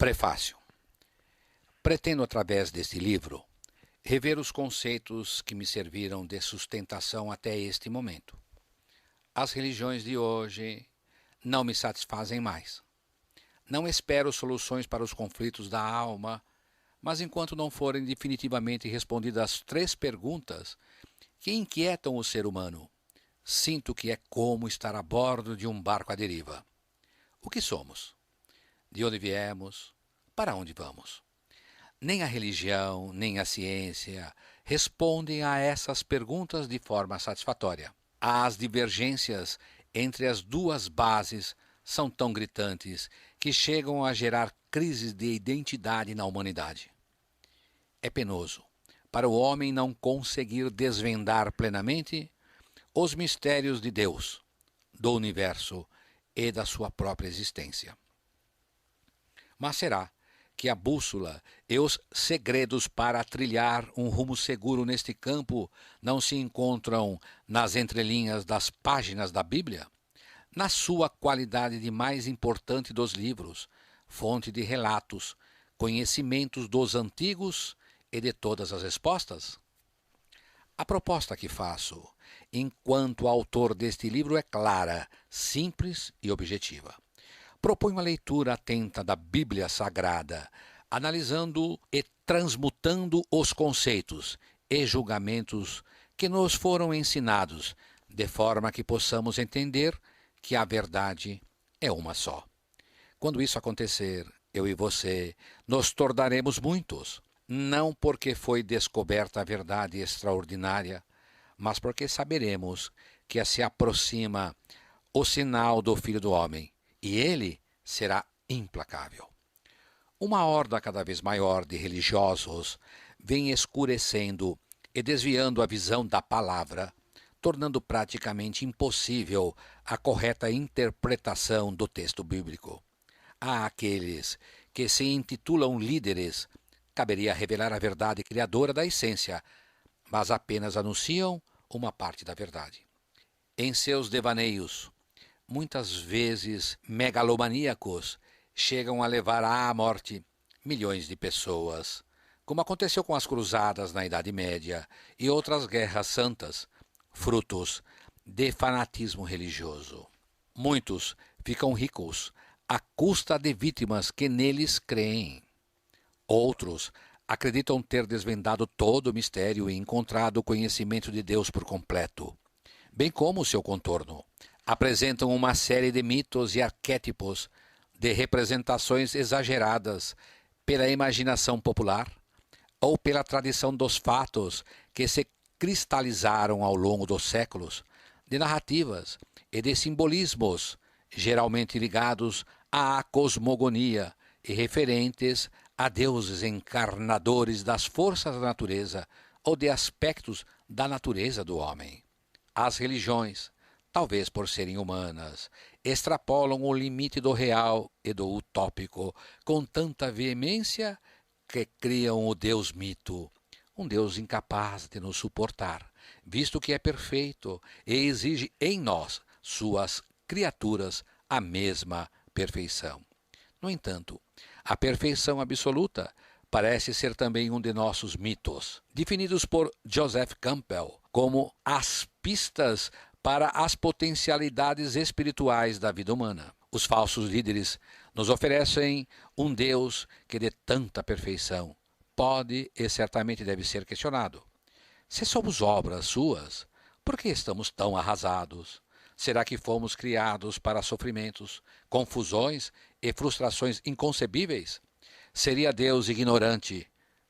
Prefácio. Pretendo, através deste livro, rever os conceitos que me serviram de sustentação até este momento. As religiões de hoje não me satisfazem mais. Não espero soluções para os conflitos da alma, mas enquanto não forem definitivamente respondidas as 3 perguntas que inquietam o ser humano, sinto que é como estar a bordo de um barco à deriva. O que somos? De onde viemos? Para onde vamos? Nem a religião, nem a ciência respondem a essas perguntas de forma satisfatória. As divergências entre as duas bases são tão gritantes que chegam a gerar crises de identidade na humanidade. É penoso para o homem não conseguir desvendar plenamente os mistérios de Deus, do universo e da sua própria existência. Mas será que a bússola e os segredos para trilhar um rumo seguro neste campo não se encontram nas entrelinhas das páginas da Bíblia? Na sua qualidade de mais importante dos livros, fonte de relatos, conhecimentos dos antigos e de todas as respostas? A proposta que faço, enquanto autor deste livro, é clara, simples e objetiva. Proponho uma leitura atenta da Bíblia Sagrada, analisando e transmutando os conceitos e julgamentos que nos foram ensinados, de forma que possamos entender que a verdade é uma só. Quando isso acontecer, eu e você nos tornaremos muitos, não porque foi descoberta a verdade extraordinária, mas porque saberemos que se aproxima o sinal do Filho do Homem, e ele será implacável. Uma horda cada vez maior de religiosos vem escurecendo e desviando a visão da palavra, tornando praticamente impossível a correta interpretação do texto bíblico. A aqueles que se intitulam líderes, caberia revelar a verdade criadora da essência, mas apenas anunciam uma parte da verdade. Em seus devaneios, muitas vezes megalomaníacos, chegam a levar à morte milhões de pessoas, como aconteceu com as cruzadas na Idade Média e outras guerras santas, frutos de fanatismo religioso. Muitos ficam ricos à custa de vítimas que neles creem. Outros acreditam ter desvendado todo o mistério e encontrado o conhecimento de Deus por completo, bem como o seu contorno. Apresentam uma série de mitos e arquétipos de representações exageradas pela imaginação popular ou pela tradição dos fatos que se cristalizaram ao longo dos séculos, de narrativas e de simbolismos, geralmente ligados à cosmogonia e referentes a deuses encarnadores das forças da natureza ou de aspectos da natureza do homem. As religiões, talvez por serem humanas, extrapolam o limite do real e do utópico com tanta veemência que criam o Deus mito, um Deus incapaz de nos suportar, visto que é perfeito e exige em nós, suas criaturas, a mesma perfeição. No entanto, a perfeição absoluta parece ser também um de nossos mitos, definidos por Joseph Campbell como as pistas para as potencialidades espirituais da vida humana. Os falsos líderes nos oferecem um Deus que de tanta perfeição pode e certamente deve ser questionado. Se somos obras suas, por que estamos tão arrasados? Será que fomos criados para sofrimentos, confusões e frustrações inconcebíveis? Seria Deus ignorante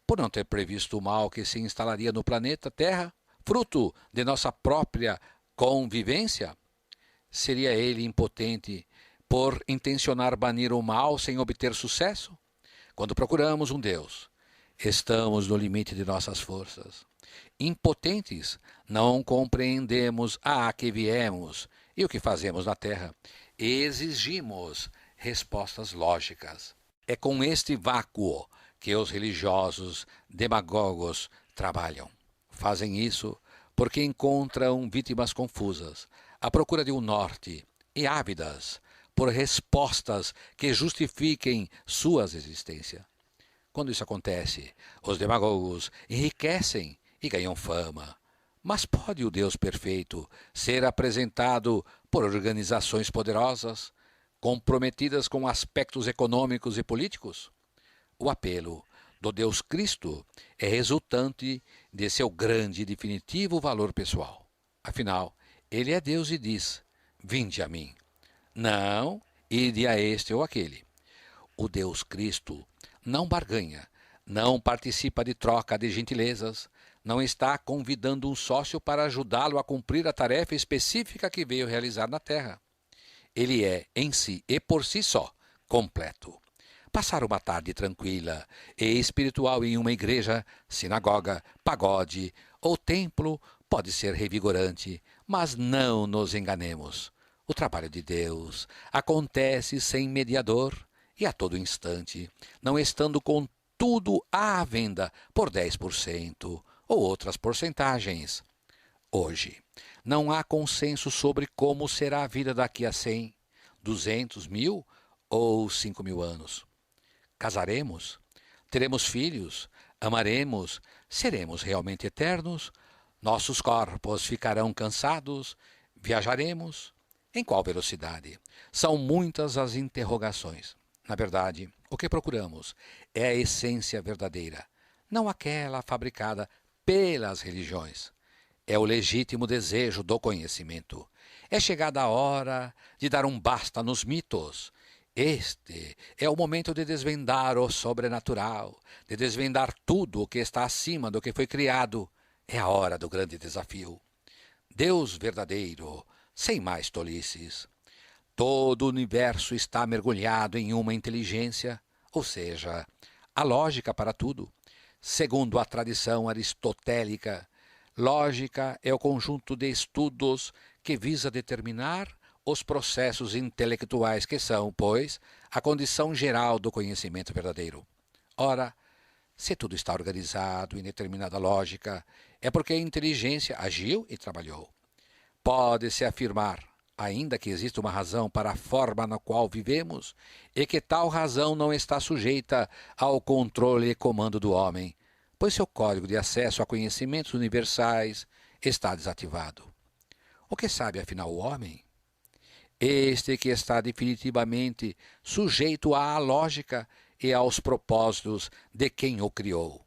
por não ter previsto o mal que se instalaria no planeta Terra, fruto de nossa própria convivência? Seria ele impotente por intencionar banir o mal sem obter sucesso? Quando procuramos um Deus, estamos no limite de nossas forças. Impotentes, não compreendemos a que viemos e o que fazemos na terra. Exigimos respostas lógicas. É com este vácuo que os religiosos demagogos trabalham. Fazem isso porque encontram vítimas confusas, à procura de um norte, e ávidas por respostas que justifiquem suas existências. Quando isso acontece, os demagogos enriquecem e ganham fama. Mas pode o Deus perfeito ser apresentado por organizações poderosas, comprometidas com aspectos econômicos e políticos? O apelo do Deus Cristo é resultante de seu grande e definitivo valor pessoal. Afinal, ele é Deus e diz: vinde a mim. Não, ide a este ou aquele. O Deus Cristo não barganha, não participa de troca de gentilezas, não está convidando um sócio para ajudá-lo a cumprir a tarefa específica que veio realizar na terra. Ele é, em si e por si só, completo. Passar uma tarde tranquila e espiritual em uma igreja, sinagoga, pagode ou templo pode ser revigorante, mas não nos enganemos. O trabalho de Deus acontece sem mediador e a todo instante, não estando com tudo à venda por 10% ou outras porcentagens. Hoje, não há consenso sobre como será a vida daqui a 100, 200 mil ou 5.000 anos. Casaremos? Teremos filhos? Amaremos? Seremos realmente eternos? Nossos corpos ficarão cansados? Viajaremos? Em qual velocidade? São muitas as interrogações. Na verdade, o que procuramos é a essência verdadeira, não aquela fabricada pelas religiões. É o legítimo desejo do conhecimento. É chegada a hora de dar um basta nos mitos. Este é o momento de desvendar o sobrenatural, de desvendar tudo o que está acima do que foi criado. É a hora do grande desafio. Deus verdadeiro, sem mais tolices. Todo o universo está mergulhado em uma inteligência, ou seja, a lógica para tudo. Segundo a tradição aristotélica, lógica é o conjunto de estudos que visa determinar os processos intelectuais que são, pois, a condição geral do conhecimento verdadeiro. Ora, se tudo está organizado em determinada lógica, é porque a inteligência agiu e trabalhou. Pode-se afirmar, ainda que exista uma razão para a forma na qual vivemos, e que tal razão não está sujeita ao controle e comando do homem, pois seu código de acesso a conhecimentos universais está desativado. O que sabe afinal o homem? Este que está definitivamente sujeito à lógica e aos propósitos de quem o criou.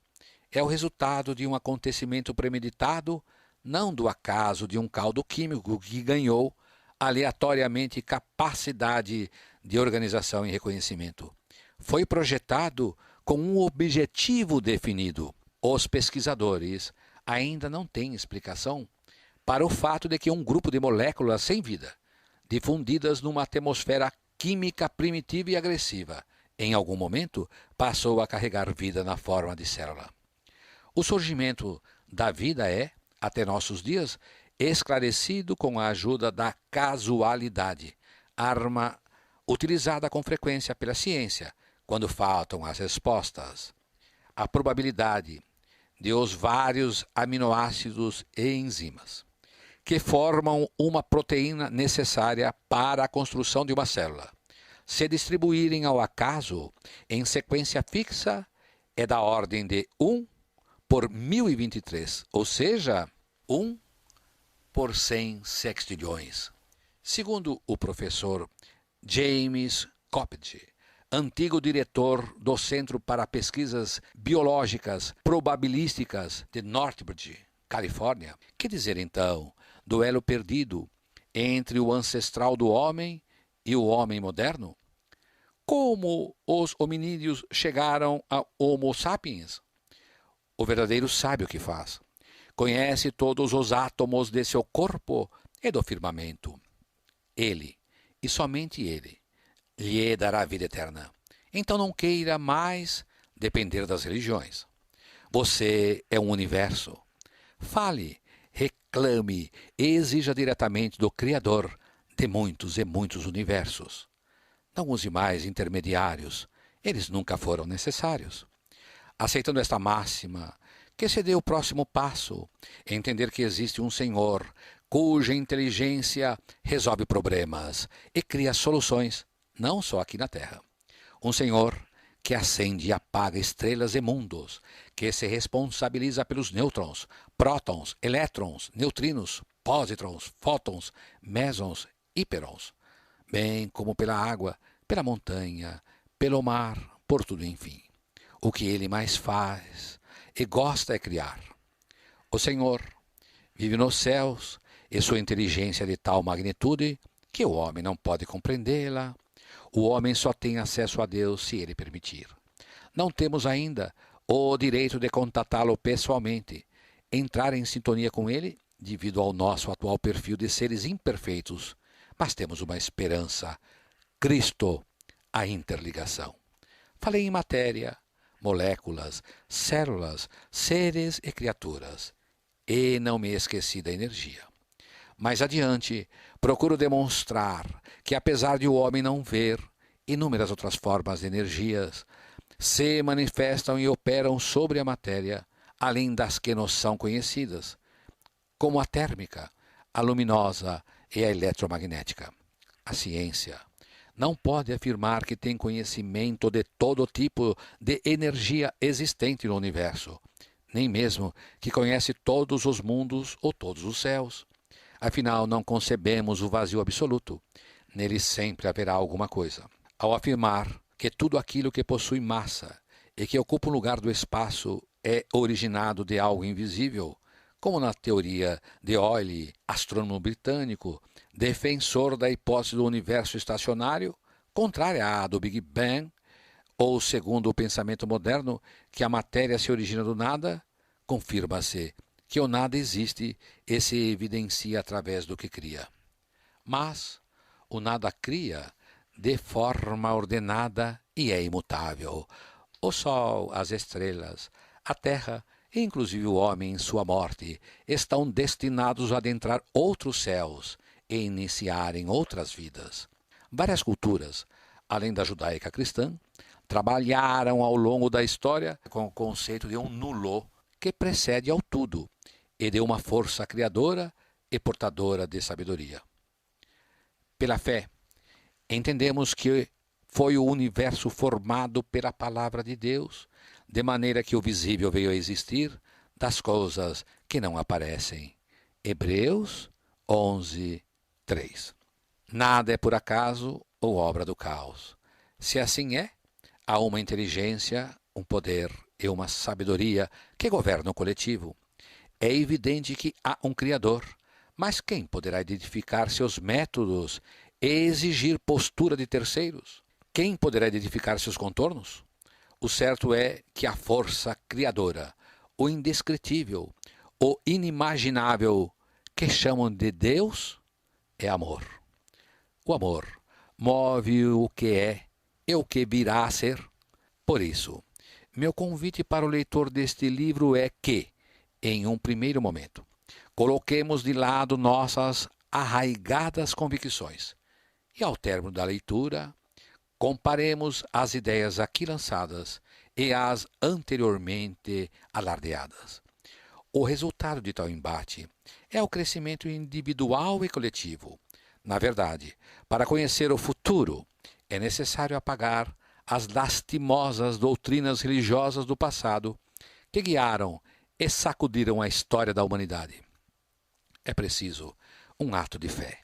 É o resultado de um acontecimento premeditado, não do acaso de um caldo químico que ganhou aleatoriamente capacidade de organização e reconhecimento. Foi projetado com um objetivo definido. Os pesquisadores ainda não têm explicação para o fato de que um grupo de moléculas sem vida, difundidas numa atmosfera química primitiva e agressiva, em algum momento passou a carregar vida na forma de célula. O surgimento da vida é, até nossos dias, esclarecido com a ajuda da casualidade, arma utilizada com frequência pela ciência quando faltam as respostas. A probabilidade de os vários aminoácidos e enzimas que formam uma proteína necessária para a construção de uma célula se distribuírem ao acaso em sequência fixa é da ordem de 1 por 1023, ou seja, 1 por 100 sextilhões. Segundo o professor James Coppedge, antigo diretor do Centro para Pesquisas Biológicas Probabilísticas de Northridge, Califórnia, que dizer então do elo perdido entre o ancestral do homem e o homem moderno? Como os hominídeos chegaram a Homo sapiens? O verdadeiro sabe o que faz. Conhece todos os átomos de seu corpo e do firmamento. Ele, e somente ele, lhe dará a vida eterna. Então não queira mais depender das religiões. Você é um universo. Fale, reclame e exija diretamente do Criador de muitos e muitos universos. Não use mais intermediários, eles nunca foram necessários. Aceitando esta máxima, que se dê o próximo passo, entender que existe um Senhor cuja inteligência resolve problemas e cria soluções, não só aqui na Terra. Um Senhor que acende e apaga estrelas e mundos, que se responsabiliza pelos nêutrons, prótons, elétrons, neutrinos, pósitrons, fótons, mesons, hiperons, bem como pela água, pela montanha, pelo mar, por tudo, enfim. O que ele mais faz e gosta é criar. O Senhor vive nos céus e sua inteligência é de tal magnitude que o homem não pode compreendê-la. O homem só tem acesso a Deus se ele permitir. Não temos ainda o direito de contatá-lo pessoalmente, entrar em sintonia com ele, devido ao nosso atual perfil de seres imperfeitos, mas temos uma esperança: Cristo, a interligação. Falei em matéria, moléculas, células, seres e criaturas, e não me esqueci da energia. Mais adiante, procuro demonstrar que, apesar de o homem não ver, inúmeras outras formas de energias se manifestam e operam sobre a matéria, além das que nos são conhecidas, como a térmica, a luminosa e a eletromagnética. A ciência não pode afirmar que tem conhecimento de todo tipo de energia existente no universo, nem mesmo que conhece todos os mundos ou todos os céus. Afinal, não concebemos o vazio absoluto. Nele sempre haverá alguma coisa. Ao afirmar que tudo aquilo que possui massa e que ocupa o lugar do espaço é originado de algo invisível, como na teoria de Euler, astrônomo britânico, defensor da hipótese do universo estacionário, contrária à do Big Bang, ou segundo o pensamento moderno, que a matéria se origina do nada, confirma-se que o nada existe e se evidencia através do que cria. Mas o nada cria de forma ordenada e é imutável. O sol, as estrelas, a terra e inclusive o homem em sua morte estão destinados a adentrar outros céus e iniciarem outras vidas. Várias culturas, além da judaica cristã, trabalharam ao longo da história com o conceito de um nulo que precede ao tudo e de uma força criadora e portadora de sabedoria. Pela fé, entendemos que foi o universo formado pela palavra de Deus, de maneira que o visível veio a existir das coisas que não aparecem. Hebreus 11, 3. Nada é por acaso ou obra do caos. Se assim é, há uma inteligência, um poder e uma sabedoria que governam o coletivo. É evidente que há um Criador, mas quem poderá identificar seus métodos e exigir postura de terceiros? Quem poderá identificar seus contornos? O certo é que a força criadora, o indescritível, o inimaginável, que chamam de Deus, é amor. O amor move o que é e o que virá a ser. Por isso, meu convite para o leitor deste livro é que, em um primeiro momento, coloquemos de lado nossas arraigadas convicções e, ao término da leitura, comparemos as ideias aqui lançadas e as anteriormente alardeadas. O resultado de tal embate é o crescimento individual e coletivo. Na verdade, para conhecer o futuro, é necessário apagar as lastimosas doutrinas religiosas do passado que guiaram e sacudiram a história da humanidade. É preciso um ato de fé.